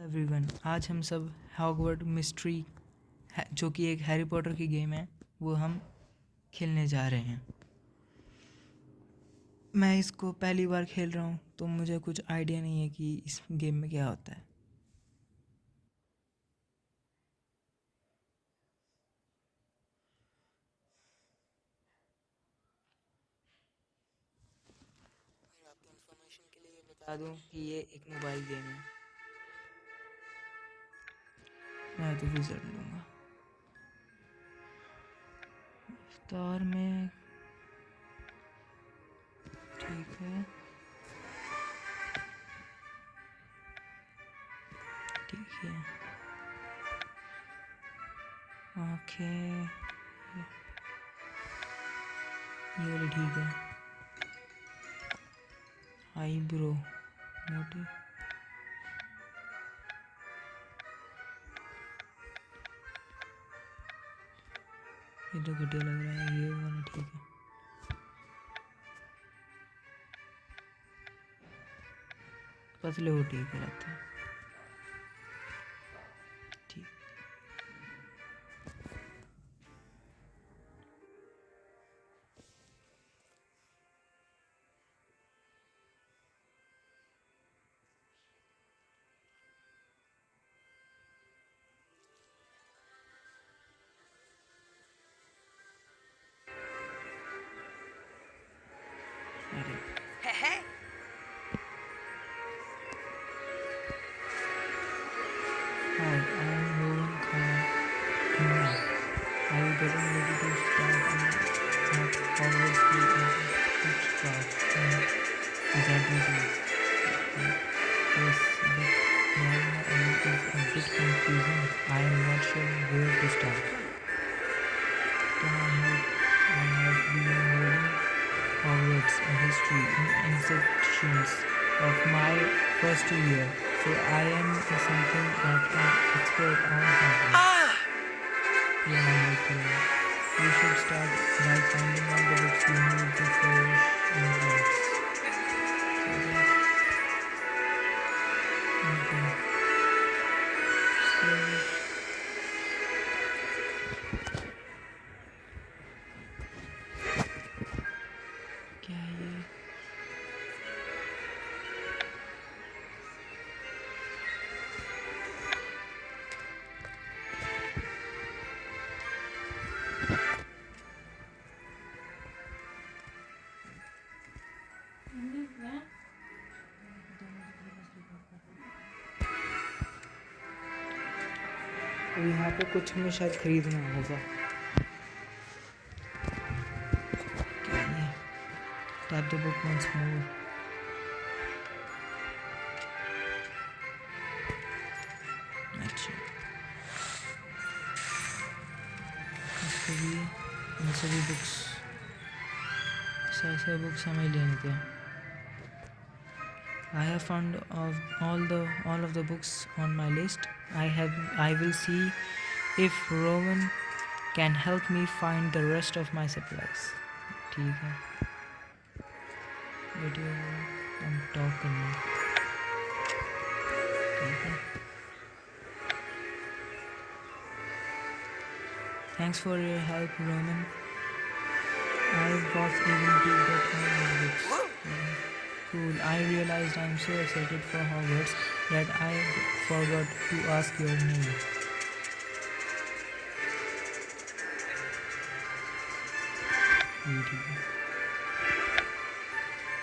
Everyone, आज हम सब हॉगवर्ड मिस्ट्री जो कि एक हैरी पॉटर की गेम है वो हम खेलने जा रहे हैं। मैं इसको पहली बार खेल रहा हूँ तो मुझे कुछ आइडिया नहीं है कि इस गेम में क्या होता है। और आपकी इन्फॉर्मेशन के लिए बता दूँ कि ये एक मोबाइल गेम है। मैं तो विज़र्ड लूँगा। स्टार में ठीक है, ठीक है। आँखें ये वाली ठीक है। आईब्रो मोटी, ये तो घटिया लग रहा है। ये वाला ठीक है। पतले हो ठीक है लगता है। ठीक, अरे Hi, I am Rowan Khanna. I will get ready to start at Hogwarts School of Witchcraft. Is that me too? Yes, but Narnia is a bit confusing. I am not sure where to start. Can I help? I have been reading Hogwarts, a history in sections of my first year, so I am something like an expert on Hogwarts. Yeah, I help you. You should start by finding all the books you need to flourish in Hogwarts. Okay. So, क्या है ये? तो यहाँ पे कुछ हमें शायद खरीदना होगा। क्या ये? Tap the book once more. अच्छा, इन सभी बुक्स सारे बुक्स हमें लेने थे। I have found of all of the books on my list. I will see if Rowan can help me find the rest of my supplies. ठीक है, video हम talk करना। ठीक है, thanks for your help, Roman. I was able to get all my books. Cool. I realized I'm so excited for Hogwarts that I forgot to ask your name.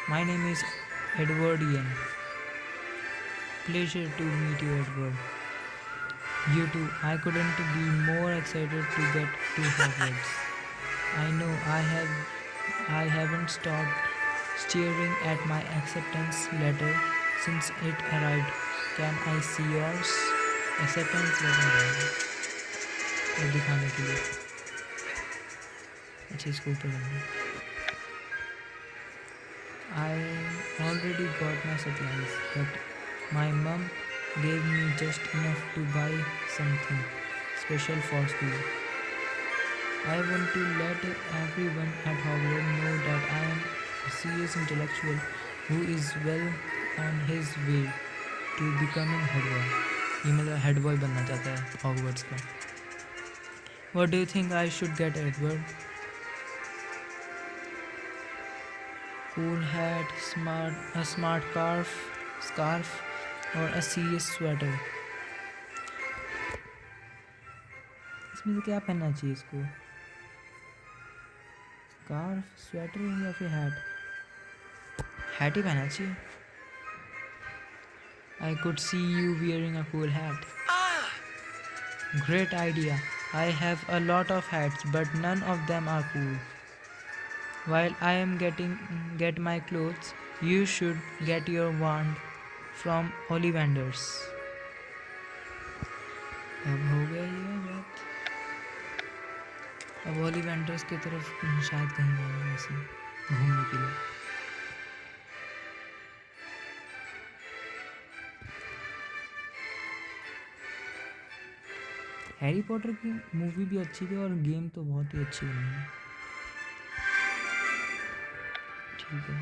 My name is Edward Ian. Pleasure to meet you, Edward. You too. I couldn't be more excited to get to Hogwarts. I know I haven't stopped staring at my acceptance letter since it arrived. Can I see yours? Acceptance letter है दिखाने के लिए। अच्छा, इसको ऊपर करना। I already got my supplies, but my mum gave me just enough to buy something special for school. I want to let everyone at Hogwarts know that I am a serious intellectual who is well on his way to becoming Hogwarts. ये मतलब head boy बनना चाहता है Hogwarts का. What do you think I should get, Edward? Cool hat, a smart scarf, or a serious sweater? इसमें से क्या पहनना चाहिए इसको? स्कार्फ, स्वेटर या फिर हैट? हैट ही पहनना चाहिए. I could see you wearing a cool hat. Great idea. I have a lot of hats, but none of them are cool. While I am get my clothes, you should get your wand from Ollivanders. अब हो गया ये बात. अब ओलिवेंडर्स की तरफ शायद कहीं जाएंगे ऐसे घूमने के लिए. हैरी पॉटर की मूवी भी अच्छी थी और गेम तो बहुत ही अच्छी बनी है. ठीक है.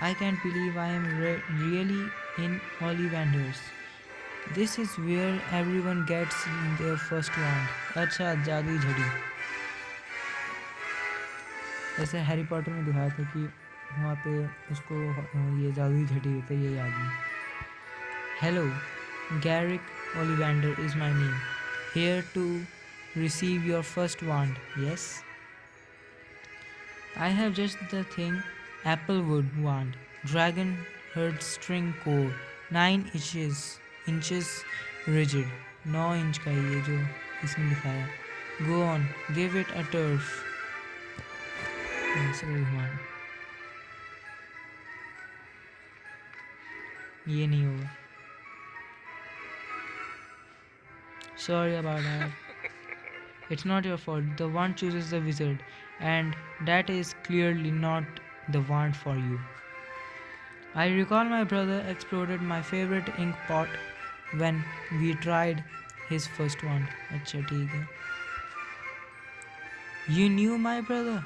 I can't believe I am really in Ollivanders. This is where everyone gets their first wand. अच्छा, जादुई झड़ी. जैसे हैरी पॉटर में दिखाया था कि वहाँ पे उसको ये जादुई झड़ी देते ये याद नहीं. Hello, Garrick Ollivander is my name. Here to receive your first wand. Yes? I have just the thing. Applewood wand. Dragon heart string core. 9 inches rigid. 9 inch का ये जो इसमें दिखाया. Go on, give it a turf. ये नहीं होगा. Sorry about that. It's not your fault. The wand chooses the wizard, and that is clearly not the wand for you. I recall my brother exploded my favorite ink pot when we tried his first wand. अच्छा ठीक है. You knew my brother?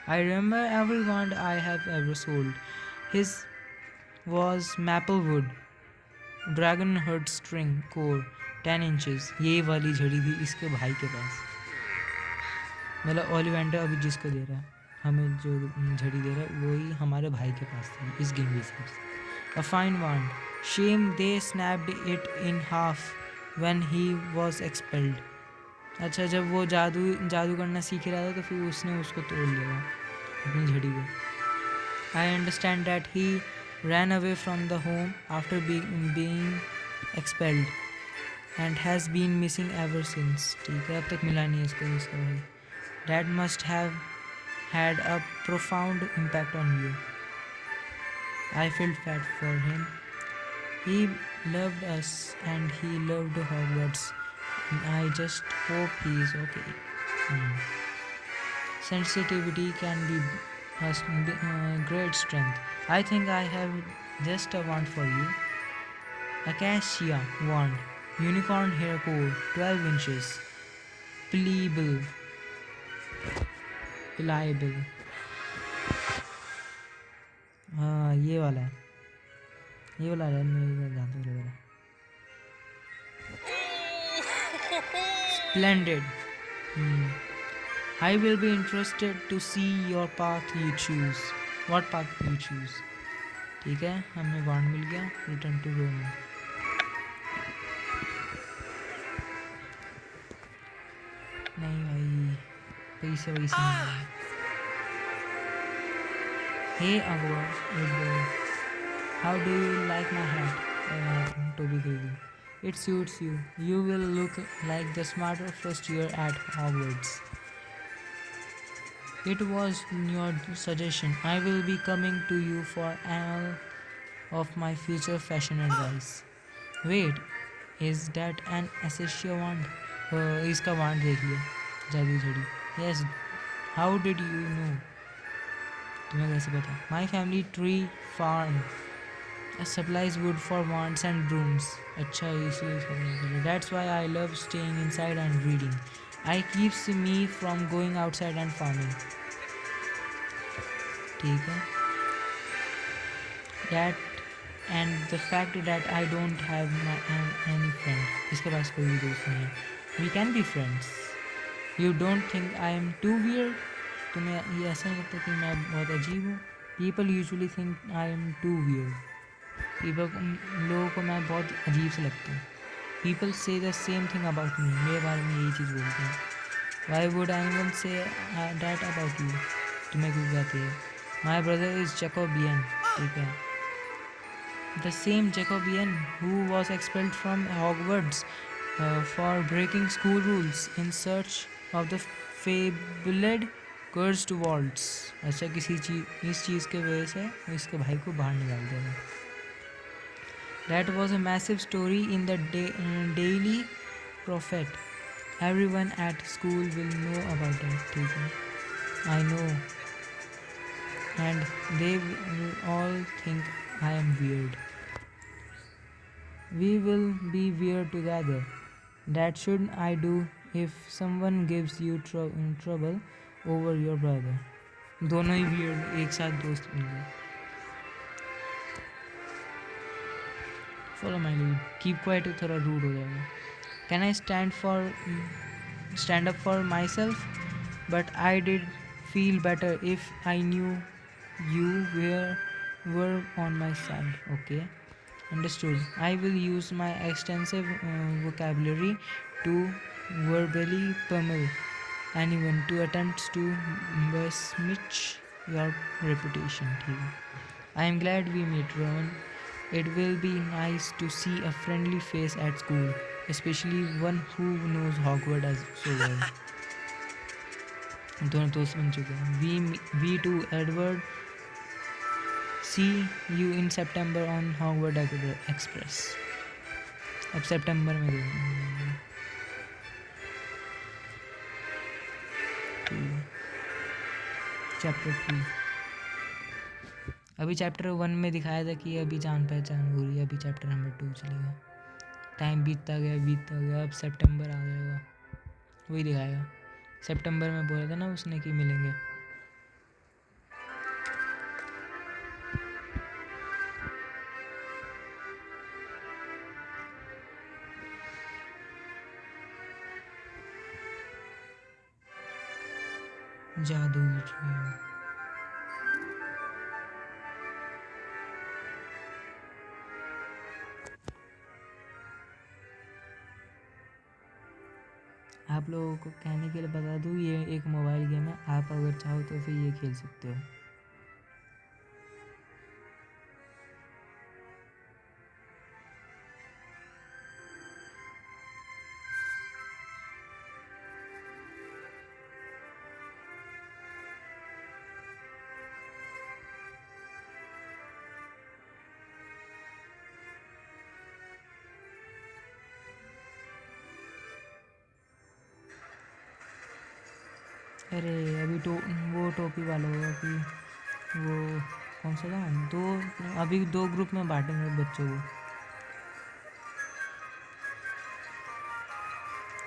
I remember every wand I have ever sold. His was Maplewood, Dragon heart string core, 10 inches. ये वाली झड़ी थी इसके भाई के पास. मतलब ओलिवेंडर अभी जिसको दे रहा है, हमें जो झड़ी दे रहा है वही हमारे भाई के पास थी इस गेम के हिसाब से. A fine wand. Shame they snapped it in half when he was expelled. अच्छा, जब वो जादू करना सीख रहा था तो फिर उसने उसको तोड़ लिया अपनी झड़ी को. I understand that he ran away from the home after being expelled and has been missing ever since. ठीक है, अब तक मिला नहीं इसको इसका भाई. That must have had a profound impact on you. I felt bad for him. He loved us and he loved Hogwarts. I just hope he is okay. Sensitivity can be a great strength. I think I have just a wand for you. Acacia wand. Unicorn hair core. 12 inches. Pliable. हाँ, ये वाला है. ये वाला है, मैं जानता हूँ ये वाला. Splendid. I will be interested to see your path you choose. What path you choose? ठीक है, हमें वांड मिल गया. Return to Rome. नहीं भाई, पैसे वैसे नहीं. Hey Edward, how do you like my hat? Toby Gravy. It suits you. You will look like the smarter first year at Hogwarts. It was your suggestion. I will be coming to you for all of my future fashion advice. Wait, is that an Acacia wand? इसका wand देख लिया, जादू झड़ी. Yes. How did you know? तुम्हें कैसे पता? My family tree farm supplies wood for wands and brooms. अच्छा, इसलिए. That's why I love staying inside and reading. I keeps me from going outside and farming. ठीक है. That and the fact that I don't have any friend. इसके पास कोई भी दोस्त नहीं है. We can be friends. You don't think I am too weird? तुम्हें ये ऐसा नहीं लगता कि मैं बहुत अजीब हूँ? People usually think I am too weird. लोगों को मैं बहुत अजीब से लगता हूँ. People say the same thing about me. मेरे बारे में यही चीज़ बोलते हैं. Why would anyone say that about you? तुम्हें क्यों कहते हैं? My brother is Jacobian. ठीक है. The same Jacobian who was expelled from Hogwarts for breaking school rules in search of the fabled cursed vaults. अच्छा किसी चीज़ इस चीज़ के वजह से इसके भाई को बाहर निकाल देगा. That was a massive story in the Daily Prophet. Everyone at school will know about it. ठीक है. I know. And they will all think I am weird. We will be weird together. That should I do if someone gives you trouble over your brother. दोनों ही weird एक साथ दोस्त बन गए. Follow my lead. Keep quiet तो थोड़ा rude हो जाएगा. Can I stand up for myself? But I did feel better if I knew you were on my side. Okay, understood. I will use my extensive vocabulary to verbally pummel anyone to attempt to besmirch your reputation. I am glad we meet, Rowan. It will be nice to see a friendly face at school, especially one who knows Hogwarts as so well. दोनों दोस्त बन चुके हैं. We too, Edward. See you in September on Hogwarts Express. अब सितंबर में देखेंगे. Chapter 2. अभी chapter 1 में दिखाया था कि अभी जान पहचान हो रही है. अभी चैप्टर नंबर 2 चलेगा. टाइम बीतता गया. अब सितंबर आ जाएगा. वही दिखाएगा. सितंबर में बोला था ना उसने कि मिलेंगे. जादुई ट्रेन. आप लोगों को कहने के लिए बता दूँ, ये एक मोबाइल गेम है. आप अगर चाहो तो फिर ये खेल सकते हो. अरे अभी वो टोपी वाला होगा कि वो कौन सा था. अभी 2 ग्रुप में बांटेंगे बच्चों को.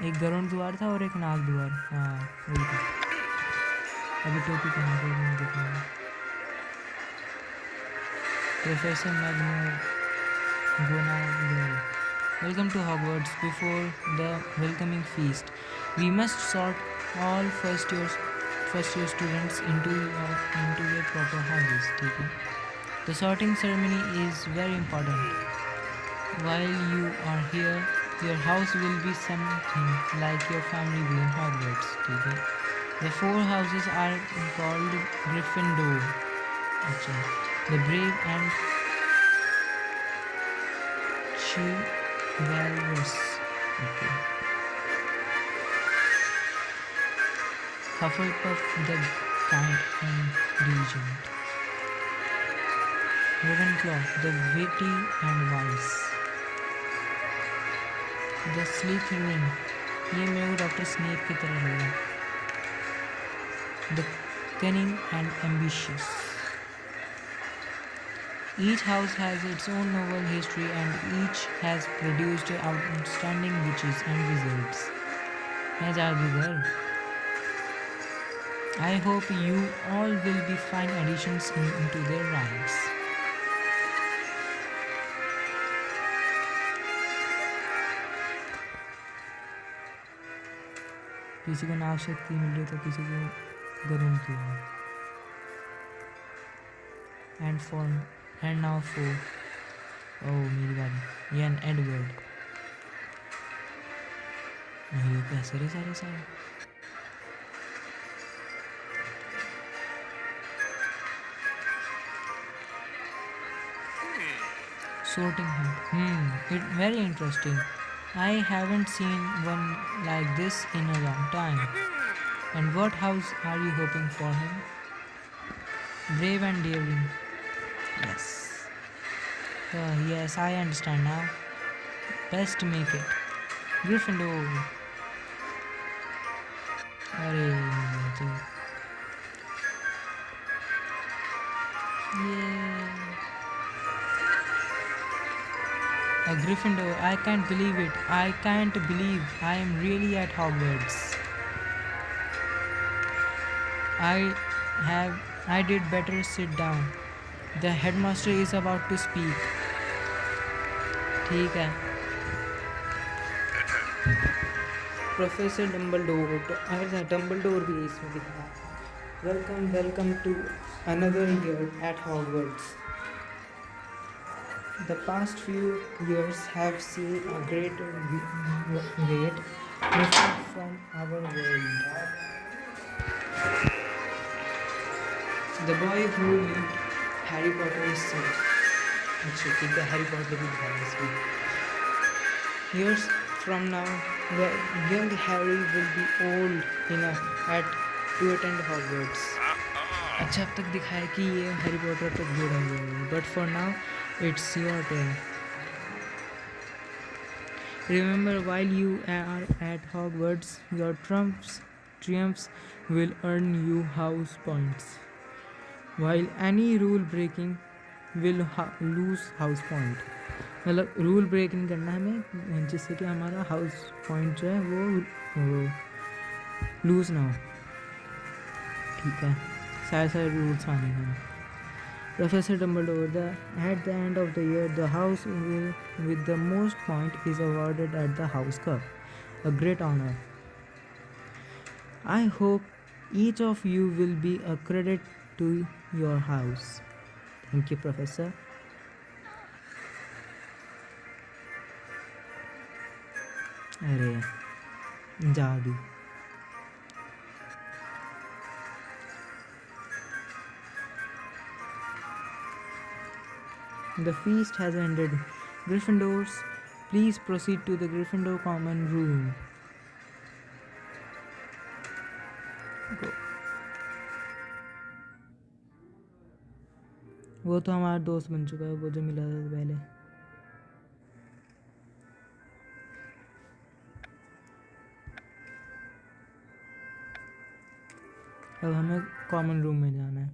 एक गरुड़ द्वार था और एक नाग द्वार. हाँ वही था. अभी टोपी पहन के दिखाऊंगा. Professor मैगोनागल. Welcome to Hogwarts. Before the welcoming feast, we must sort all first year students into their proper houses. ठीक है. The sorting ceremony is very important. While you are here, your house will be something like your family will in Hogwarts. ठीक है. The 4 houses are called Gryffindor. अच्छा. The Brave and Chivalrous. Okay. Hufflepuff, the kind and diligent. Ravenclaw, the witty and wise. The Slytherin, ये मेरे को doctor Snape की तरह लगा. The cunning and ambitious. Each house has its own novel history and each has produced outstanding witches and wizards. है जादूगर. I hope you all will be fine additions into their ranks. किसी को नाग शक्ति मिल रही तो किसी को गरुड़ की। एंड नाउ फॉर ओह मेरी बारी। यान एडवर्ड। ये कैसे रे सारे सारे। Sorting hat. It very interesting. I haven't seen one like this in a long time. And what house are you hoping for him? Brave and daring. Yes. Yes, I understand now. Best make it. Gryffindor. अरे मुझे a Gryffindor. I can't believe it. I can't believe I am really at Hogwarts. I did better sit down. The headmaster is about to speak. ठीक है. Professor Dumbledore. अगर Dumbledore भी इसमें दिखा. Welcome to another year at Hogwarts. The past few years have seen a great weight lifted from our world. The boy who lived Harry Potter is said. अच्छा ठीक है Harry Potter भी दिखाया इसमें. Years from now, the young Harry will be old enough to attend Hogwarts. अच्छा अब तक दिखाया कि ये हैरी पॉटर तक बूढ़ा हुआ है. But for now, it's your turn. Remember, while you are at Hogwarts, your triumphs will earn you house points, while any rule breaking will lose house point. मतलब रूल ब्रेक नहीं करना हमें जिससे कि हमारा हाउस पॉइंट जो है वो लूज ना हो. ठीक है सारे रूल्स मानेंगे. Professor Dumbledore, at the end of the year, the house with the most point is awarded at the House Cup, a great honor. I hope each of you will be a credit to your house. Thank you, Professor. अरे जादू. The feast has ended. Gryffindors, please proceed to the Gryffindor common room. Go. वो तो हमारा दोस्त बन चुका है वो जो मिला था पहले. अब हमें कॉमन रूम में जाना है.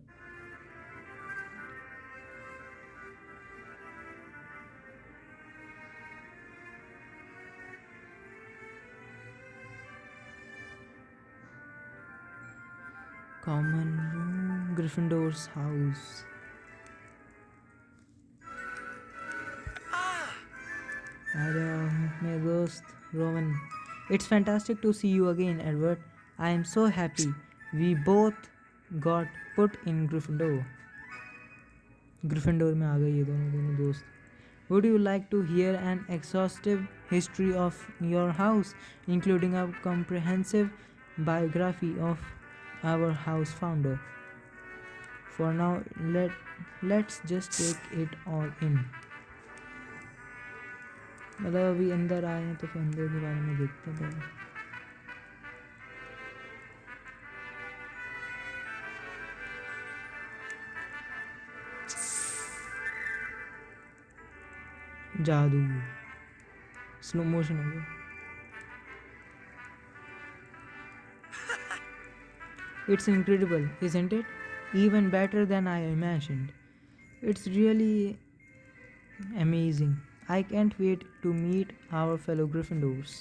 Common room, Gryffindor's house. मेरे दोस्त Rowan. It's fantastic to see you again, Edward. I am so happy we both got put in Gryffindor. Gryffindor में आ गए ये दोनों दोस्त. Would you like to hear an exhaustive history of your house, including a comprehensive biography of our house founder? For now, let's just take it all in. मतलब अभी अंदर आए हैं तो फिर अंदर के बारे में देखते हैं. जादू स्लो मोशन हो गया. It's incredible, isn't it? Even better than I imagined. It's really amazing. I can't wait to meet our fellow Gryffindors.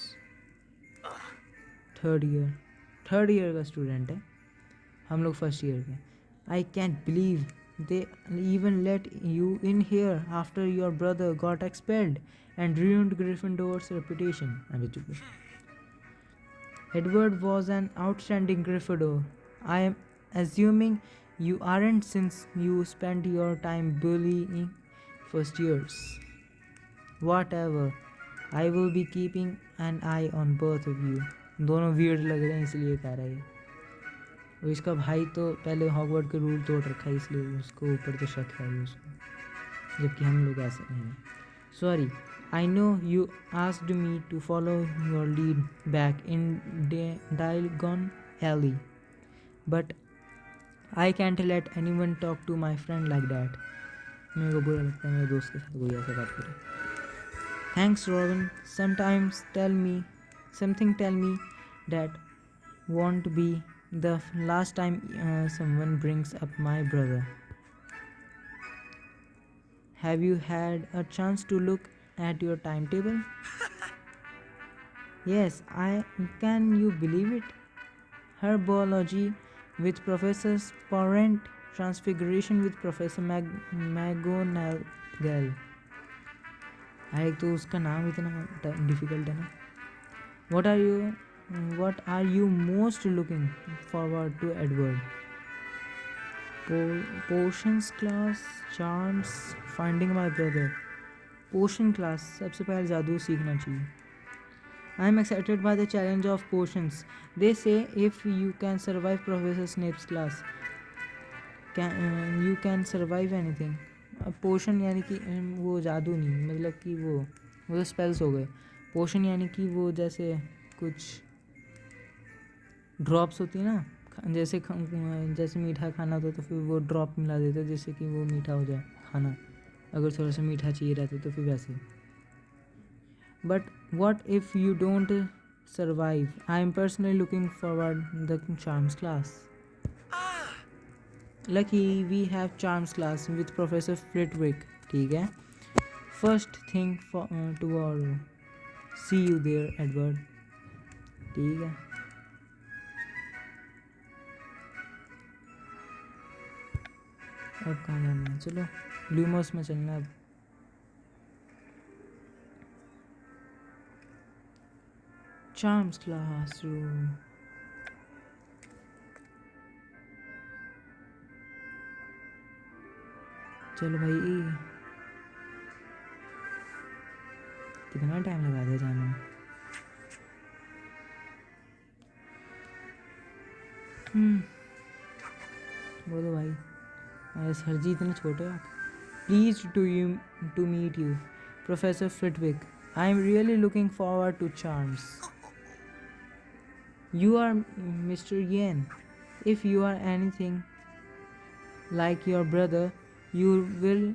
Third year का स्टूडेंट है. हम लोग फर्स्ट ईयर के. I can't believe they even let you in here after your brother got expelled and ruined Gryffindor's reputation. अबे चुप. Edward was an outstanding Gryffindor. I am assuming you aren't since you spent your time bullying first years. Whatever. I will be keeping an eye on both of you. दोनों weird लग रहे हैं इसलिए कह रहा है। और इसका भाई तो पहले हॉगवर्ड के रूल तोड़ रखा है इसलिए उसको ऊपर तो शक है ही उसको, जबकि हम लोग ऐसे नहीं हैं। Sorry, I know you asked me to follow your lead back in Diagon Alley, but I can't let anyone talk to my friend like that. मेरे को बुरा लगता है मेरे दोस्त के साथ कोई ऐसा बात करे। Thanks, Robin. Something tell me that won't be the last time someone brings up my brother. Have you had a chance to look at your timetable? Yes, can you believe it? Herbology with Professor Parent, Transfiguration with Professor McGonagall. एक तो उसका नाम इतना difficult है ना। What are you most looking forward to, Edward? Potions class, charms, finding my brother. Potion class, सबसे पहले जादू सीखना चाहिए। I am excited by the challenge of potions. They say if you can survive Professor Snape's class, you can survive anything. पोशन यानी कि वो जादू नहीं, मतलब कि वो तो स्पेल्स हो गए। पोशन यानी कि वो जैसे कुछ ड्रॉप्स होती है ना, जैसे मीठा खाना होता तो फिर वो ड्रॉप मिला देते जिससे कि वो मीठा हो जाए खाना, अगर थोड़ा सा मीठा चाहिए रहता तो फिर वैसे। But what if you don't survive? I am personally looking forward the charms class. Lucky we have charms class with Professor Flitwick. ठीक है, first thing for tomorrow. See you there, Edward. ठीक है, अब कहाँ जाना है? चलो लूमोस में चलना है अब। Charms classroom. चलो भाई, कितना टाइम लगा दिया जाने में। बोलो भाई, अरे सर जी इतने छोटे हो आप। Please to meet you professor Flitwick. I am really looking forward to charms. You are mister Yen. If you are anything like your brother, you will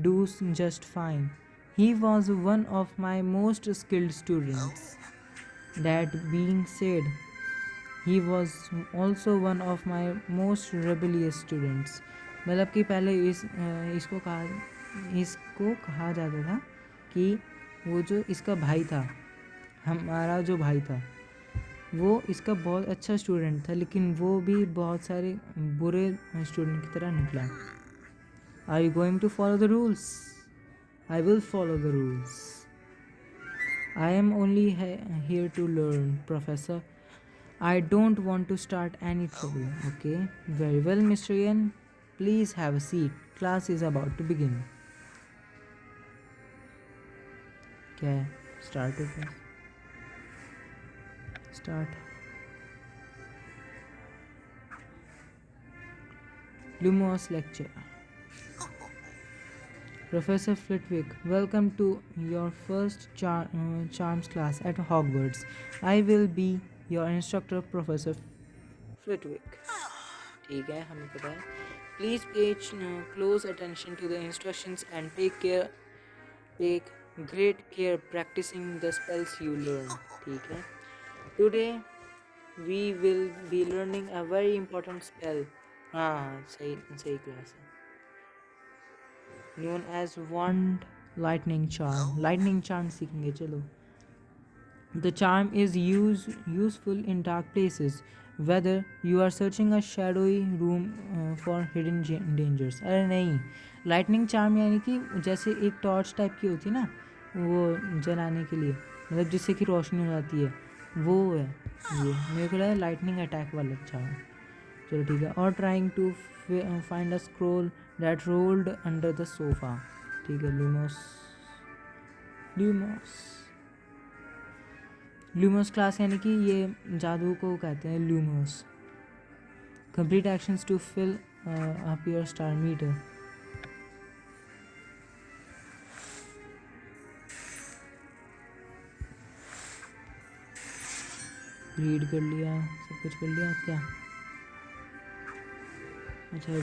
do just fine. He was one of my most skilled students. That being said, he was also one of my most rebellious students. मतलब कि पहले इसको कहा जाता था कि वो जो इसका भाई था, हमारा जो भाई था, वो इसका बहुत अच्छा स्टूडेंट था, लेकिन वो भी बहुत सारे बुरे स्टूडेंट की तरह निकला। Are you going to follow the rules? I will follow the rules. I am only here to learn professor. I don't want to start any trouble. Okay, very well mister Yen, please have a seat, class is about to begin. क्या है? Start हो गया। Start. Lumos lecture. Professor Flitwick, welcome to your first charms class at Hogwarts. I will be your instructor, Professor Flitwick. ठीक है, हमें पता है। Please pay close attention to the instructions and take great care practicing the spells you learn. ठीक है। Today we will be learning a very important spell. हाँ, सही class है। Known as Wand Lightning Charm. Lightning Charm सीखेंगे, चलो। The charm is useful in dark places, whether you are searching a shadowy room for hidden dangers. अरे नहीं, Lightning Charm यानी कि जैसे एक टॉर्च टाइप की होती है ना, वो जलाने के लिए, मतलब जिससे कि रोशनी हो जाती है, वो है। ये मेरे को लगा लाइटनिंग अटैक वाला चार्म। चलो ठीक है। और trying to find a scroll that rolled under the sofa. ठीक है। लूमोस ल्यूमोस ल्यूमोस क्लास यानी कि ये जादू को कहते हैं Lumos. Complete actions to fill up your star meter. Read कर लिया, सब कुछ कर लिया क्या? अच्छा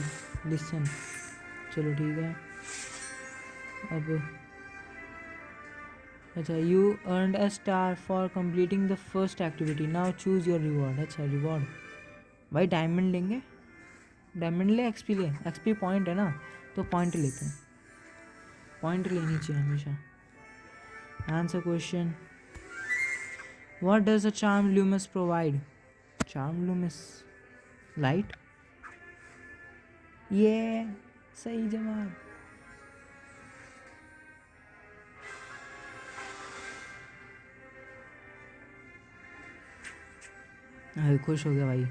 लिसन। चलो ठीक है। अब अच्छा, you earned a star for completing the first activity, now choose your reward. अच्छा रिवॉर्ड भाई डायमंड लेंगे। डायमंड ले, एक्सपी ले, एक्सपी पॉइंट है ना, तो पॉइंट लेते हैं। पॉइंट लेनी चाहिए हमेशा। Answer question, what does a charm Lumos provide? Charm Lumos light. ये सही जवाब। अरे खुश हो गया भाई।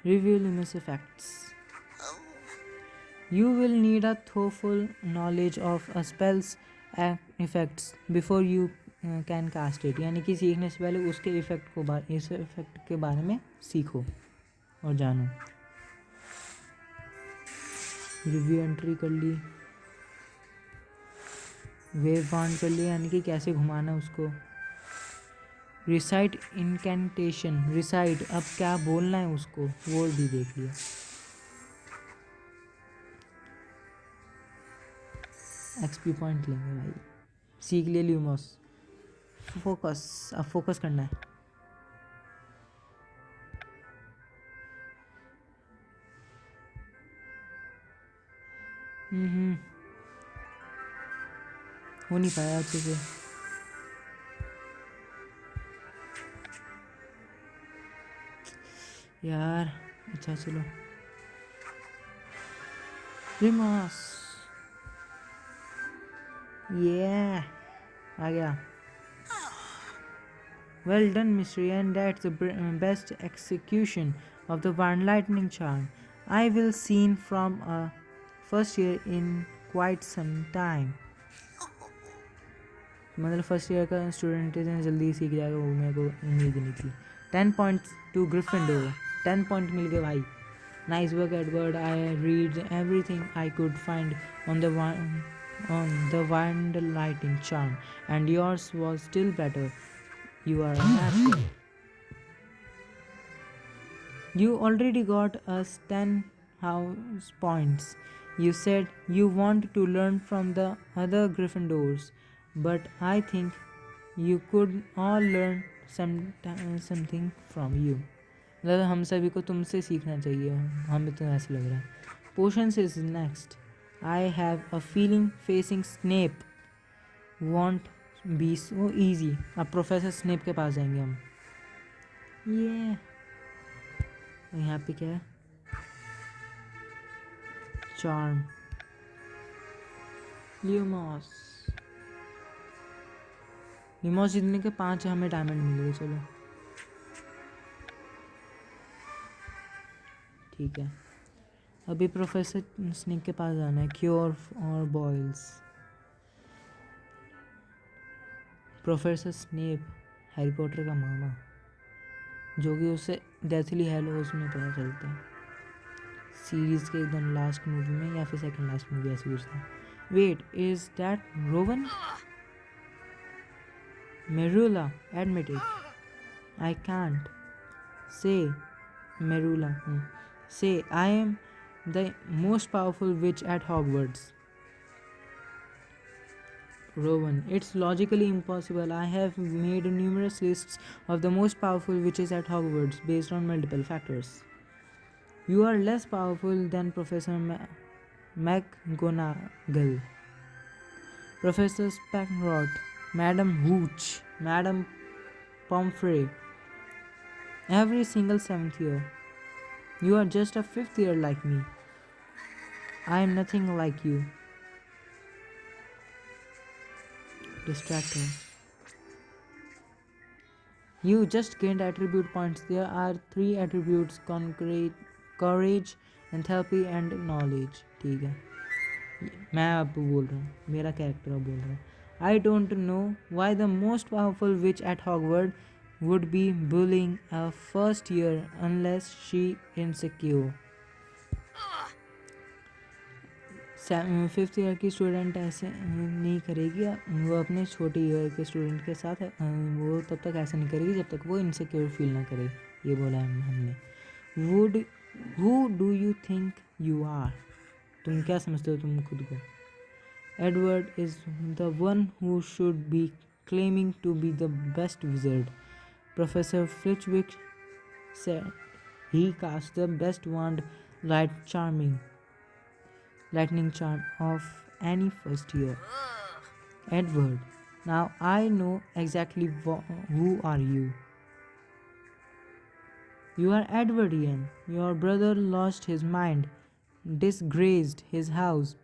Review Lumos effects. You will need a thoughtful knowledge of a spell's effects before you can cast it। यानी कि सीखने से पहले उसके इफेक्ट को इस इफेक्ट के बारे में सीखो और जानो। रिव्यू एंट्री कर ली, वेव वांड कर लिया यानी कि कैसे घुमाना उसको। रिसाइट इनकेंटेशन, रिसाइट अब क्या बोलना है उसको वो भी देख लिया। एक्सपी पॉइंट लेंगे भाई। सीख ले ल्यूमोस। फोकस, अब फोकस करना है। हो नहीं पाया अच्छे से। यार अच्छा चलो। रिमोस ये आ गया। Well done, mystery, and that's the best execution of the one lightning charm I will seen from a first year in quite some time। मतलब फर्स्ट ईयर का स्टूडेंट इतने जल्दी सीख जाएगा वो मेरे को उम्मीद नहीं थी। 10 पॉइंट्स टू ग्रिफिंडोर। 10 पॉइंट मिल गए भाई। Nice work Edward, I read everything I could find on the wind lighting charm and yours was still better. You are a natural. You already got us 10 house points. You said you want to learn from the other Gryffindors, but I think you could all learn something from you. मतलब हम सभी को तुमसे सीखना चाहिए, हमें तो ऐसा लग रहा है। Potions is next. I have a feeling facing Snape won't be so easy. अब प्रोफेसर स्नेप के पास जाएंगे हम। ये यहाँ पे क्या है? चार्म ल्यूमोस। ल्यूमोस जीतने के 5 हमें डायमंड मिल गए। चलो ठीक है। अभी प्रोफेसर स्नेप के पास जाना है। क्योर और boils. Professor Snape Harry Potter का मामा, जो कि उसे डेथली हैलोज में पता चलता है सीरीज के एकदम लास्ट मूवी में या फिर सेकंड लास्ट मूवी ऐसे कुछ था। Wait, is that Rowan? Merula, admit it. I can't say Merula say I am the most powerful witch at Hogwarts. Rowan, it's logically impossible. I have made numerous lists of the most powerful witches at Hogwarts based on multiple factors. You are less powerful than Professor McGonagall, Professor Spacknrot, Madam Hooch, Madam Pomfrey, every single 7th year. You are just a 5th year like me. I am nothing like you. Distract her. You just gained attribute points. There are 3 attributes: concrete, courage, enthalpy and knowledge. ठीक है, मैं अब बोल रहा हूँ, मेरा character अब बोल रहा है. I don't know why the most powerful witch at Hogwarts would be bullying a first year unless she insecure. 5th year की स्टूडेंट ऐसे नहीं करेगी. वो अपने छोटे ईयर के स्टूडेंट के साथ वो तब तक ऐसा नहीं करेगी जब तक वो इनसिक्योर फील ना करे. ये बोला है हमने. Would who do you think you are? तुम क्या समझते हो तुम खुद को? Edward is the one who should be claiming to be the best wizard. Professor Flitwick said he cast the best wand, lightning charm of any first year. Edward, now I know exactly who are you. You are Edward Ian. Your brother lost his mind, disgraced his house,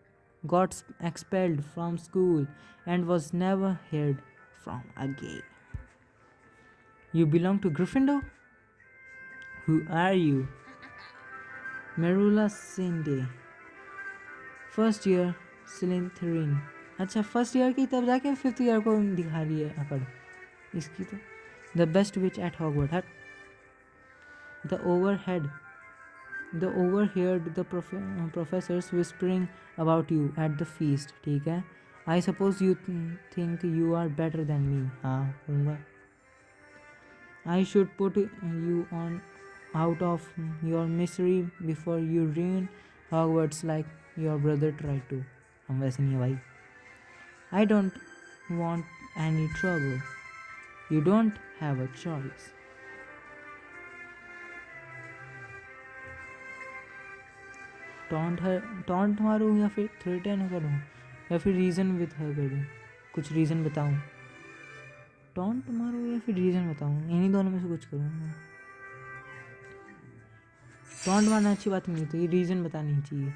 got expelled from school, and was never heard from again. You belong to Gryffindor? Who are you? Merula Sinde. First year Slytherin. अच्छा, first year की तब जाके 5th year को दिखा रही है अकड़ इसकी तो. The best witch at Hogwarts. The overheard the professors whispering about you at the feast. ठीक है. I suppose you think you are better than me. हाँ होऊंगा. I should put you on out of your misery before you ruin Hogwarts like your brother tried to. हम वैसे नहीं है भाई. I don't want any trouble. You don't have a choice. Taunt मारूँ या फिर थ्रेटन करूँ या फिर रीज़न विथ हर करूँ? कुछ रीज़न बताऊँ? टॉन्ट मारूँ या फिर रीज़न बताऊँ? इन्हीं दोनों में से कुछ करूँ. टॉन्ट मारना अच्छी बात नहीं होती, रीज़न बतानी चाहिए.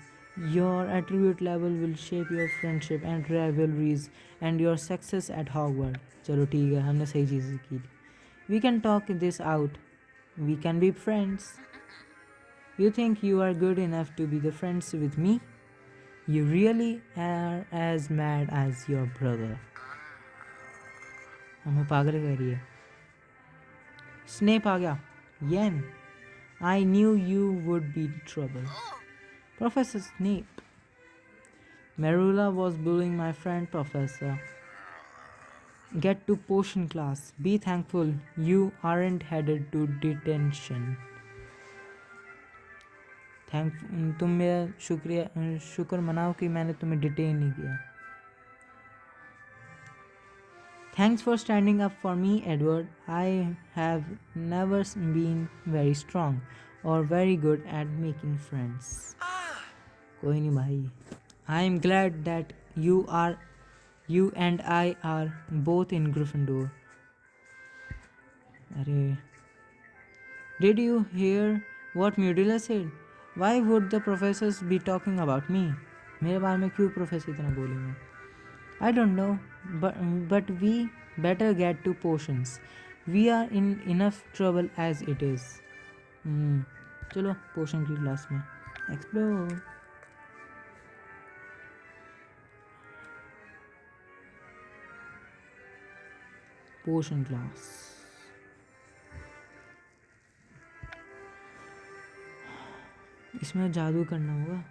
Your attribute level will shape your friendship and rivalries and your success at Hogwarts. चलो ठीक है, हमने सही चीज़ की. We can talk this out. We can be friends. You think you are good enough to be the friends with me? You really are as mad as your brother. हमें पागल कह रही है. स्नेप आ गया. Yen, I knew you would be trouble. Professor Snape. Merula was bullying my friend Professor. Get to potion class. Be thankful you aren't headed to detention. तुम मेरा शुक्र मनाओ कि मैंने तुम्हें डिटेन नहीं किया. Thanks for standing up for me, Edward. I have never been very strong or very good at making friends. कोई नहीं भाई. I am glad that you and I are both in Gryffindor. अरे, did you hear what Mudula said? Why would the professors be talking about me? मेरे बारे में क्यों professor इतना बोलेंगे? I don't know, but we better get to potions. We are in enough trouble as it is. चलो पोशन की class में explore. पोशन class. इसमें जादू करना होगा.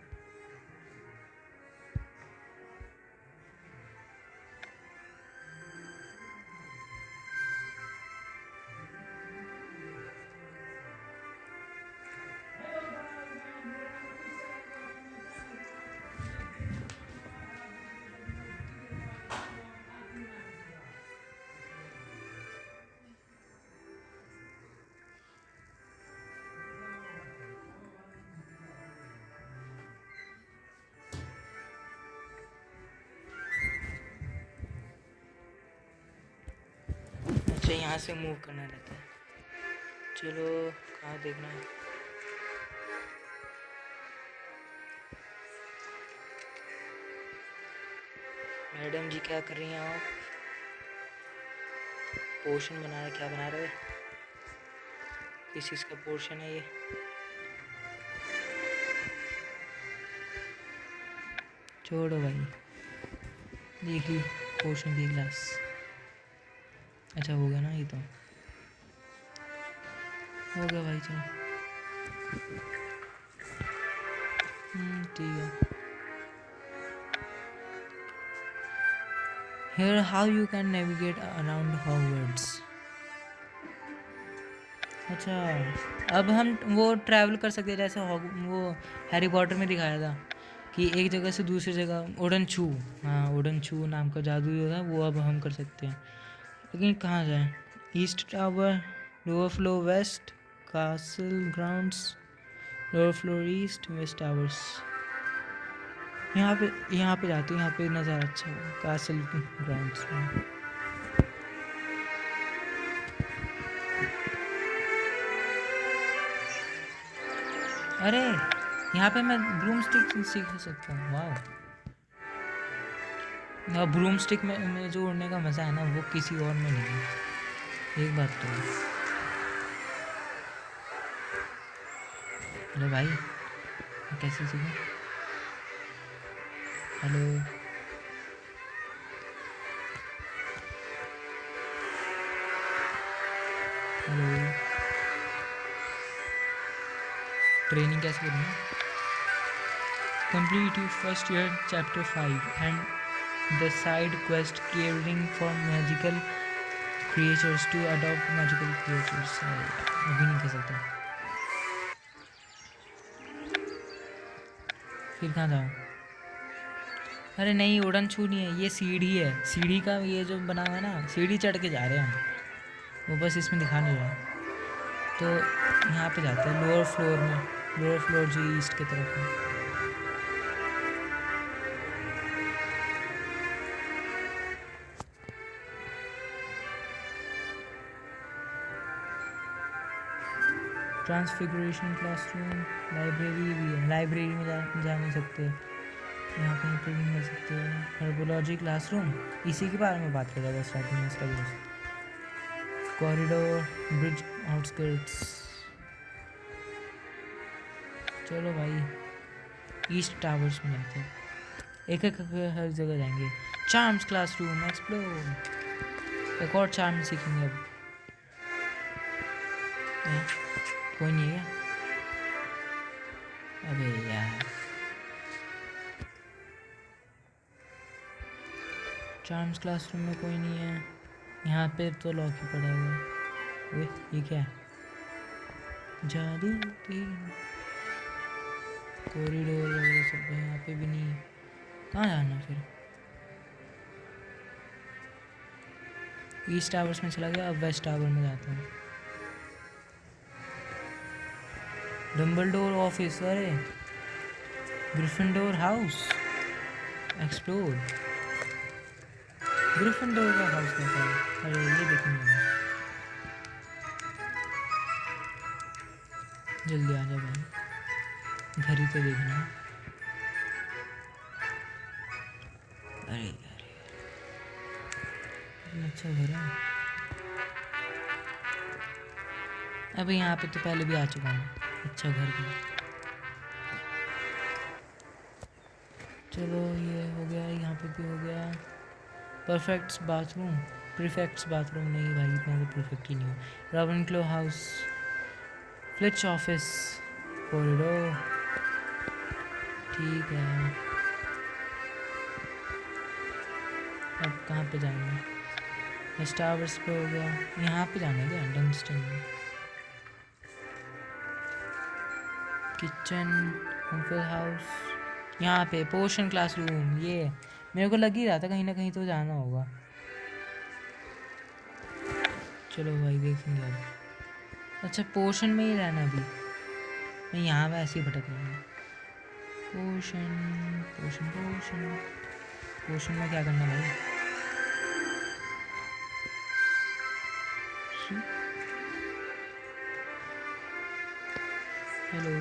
यहाँ से मूव करना रहता है. चलो कहाँ देखना है? मैडम जी क्या कर रही हैं आप? पोशन बना रहे, क्या बना रहे? किस चीज़ का पोर्शन है ये? छोड़ो भाई, देख ली पोर्शन की क्लास। अच्छा हो गया ना, ये तो हो गया भाई, चलो। ठीक है। Here how you can navigate around Hogwarts। अच्छा, अब हम वो ट्रैवल कर सकते हैं जैसे वो हैरी पॉटर में दिखाया था कि एक जगह से दूसरी जगह उड़न छू। हाँ, उड़न छू नाम का जादू जो था वो अब हम कर सकते हैं। लेकिन कहाँ जाएं? East tower, lower floor west, castle grounds, lower floor east, west towers. यहाँ पे जाते हैं, यहाँ पे नज़ारा अच्छा है कासल ग्राउंड्स में। अरे यहाँ पे मैं ब्रूम स्टिक सीख सकता हूँ। वाह, ब्रूम स्टिक में जो उड़ने का मज़ा है ना वो किसी और में नहीं है, एक बात तो है। हेलो भाई, कैसे सीखूँ? हेलो हेलो, ट्रेनिंग कैसे करूँगा? Complete your first year chapter 5 and the side quest caring for magical creatures to adopt magical creatures. अभी नहीं कर सकता, फिर कहाँ जाऊँ? अरे नहीं, उड़न छू नहीं है, ये सीढ़ी है। सीढ़ी का ये जो बना हुआ है ना, सीढ़ी चढ़ के जा रहे हैं हम, वो बस इसमें दिखा नहीं रहा। तो यहाँ पे जाते हैं लोअर फ्लोर में, लोअर फ्लोर जो ईस्ट की तरफ है। ट्रांसफिगरेशन क्लासरूम, लाइब्रेरी भी है। लाइब्रेरी में जा नहीं सकते, यहाँ कहीं पर भी मिल सकते हैं। हर्बोलॉजी क्लासरूम, इसी के बारे में बात कर रहा था स्टार्टिंग में इसका दोस्त। Corridor, bridge outskirts. चलो भाई, ईस्ट टावर्स में जाते हैं, एक एक हर जगह जाएंगे। चार्म्स क्लासरूम एक्सप्लोर, एक और चार्म सीखेंगे अब। कोई नहीं है? अबे यार, चार्म्स क्लासरूम में कोई नहीं है। यहाँ पे तो लॉक ही पड़ा हुआ है। ओए ये क्या है? जादू की कॉरिडोर वगैरह सब है, यहाँ पे भी नहीं है। कहाँ जाना फिर? ईस्ट टावर्स में चला गया, अब वेस्ट टावर में जाता हूँ। डम्बलडोर ऑफिस, अरे ग्रिफिंडोर हाउस एक्सप्लोर। ग्रिफिंडोर का हाउस कैसा है? अरे ये देखेंगे, जल्दी आ जा भाई, घर ही तो देखना है। अरे अरे, अच्छा घर है। अबे यहाँ पे तो पहले भी आ चुका हूँ, अच्छा घर भी। चलो ये हो गया, यहाँ पे भी हो गया। परफेक्ट्स बाथरूम, प्रीफेक्ट्स बाथरूम नहीं भाई, इतना तो परफेक्ट ही नहीं हो। रावनक्लो हाउस, फ्लिच ऑफिस, कॉरिडोर, ठीक है। अब कहाँ पे जाना है? टावर्स पे हो गया, यहाँ पे जाना है क्या? डंगस्टन में किचन, अंकल हाउस, यहाँ पे पोर्शन क्लासरूम। ये मेरे को लग ही रहा था कहीं ना कहीं तो जाना होगा। चलो भाई देखेंगे अब। अच्छा पोर्शन में ही रहना अभी, मैं यहाँ में ऐसे ही भटक रहा हूँ। पोर्शन पोर्शन पोर्शन पोर्शन में क्या करना भाई? हेलो,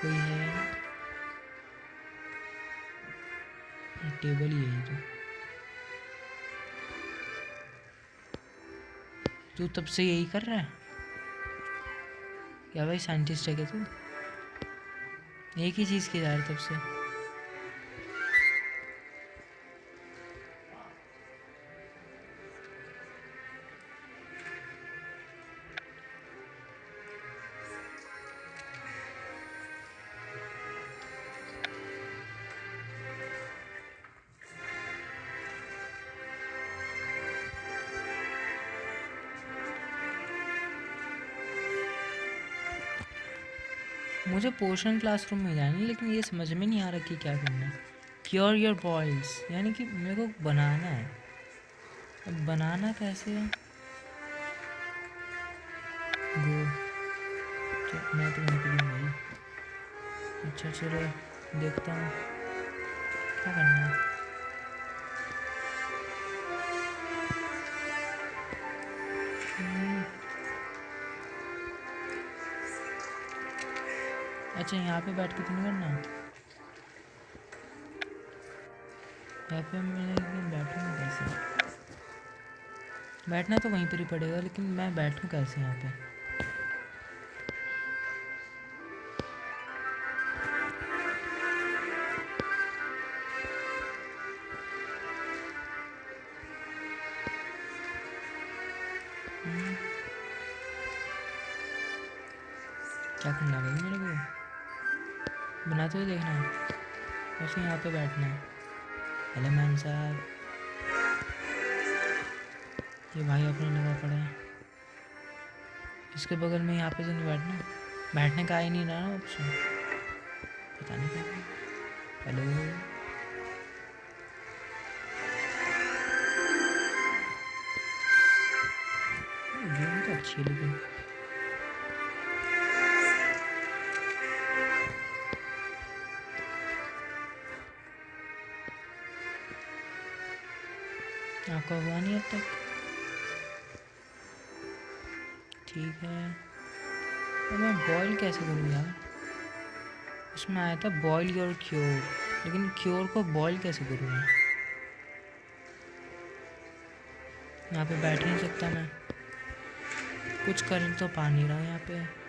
कोई है? टेबल ही है ये तो। तू तब से यही कर रहा है? क्या भाई साइंटिस्ट है क्या तू? एक ही चीज़ की जा रहा तब से। मुझे पोर्शन क्लासरूम में जाना है, लेकिन ये समझ में नहीं आ रहा कि क्या करना है। क्योर योर बॉयल्स, यानी कि मेरे को बनाना है। अब बनाना कैसे है? गो, मैं तो वहीं पे भाई। अच्छा चलो देखता हूँ क्या करना है। अच्छा यहाँ पे बैठ के तो नहीं करना है। यहाँ पे मैं लेकिन बैठूँगा कैसे? बैठना तो वहीं पर ही पड़ेगा, लेकिन मैं बैठूँ कैसे यहाँ पे? क्या करना है भाई मेरे को? बनाते हुए देखना है, वैसे यहाँ पे बैठना है। हेलो मैम साहब, ये भाई अपने लगा पड़ा है। इसके बगल में यहाँ पे तो नहीं बैठना, बैठने का आ ही नहीं रहा ऑप्शन, पता नहीं क्या। हेलो गेम तो अच्छी है लेकिन आपका हुआ नहीं अब तक। ठीक है, अब मैं बॉयल कैसे करूँ यार? उसमें आया था बॉयल योर क्योर, लेकिन क्योर को बॉयल कैसे करूँ मैं? यहाँ पे बैठ ही नहीं सकता मैं, कुछ कर तो पा नहीं रहा यहाँ पे।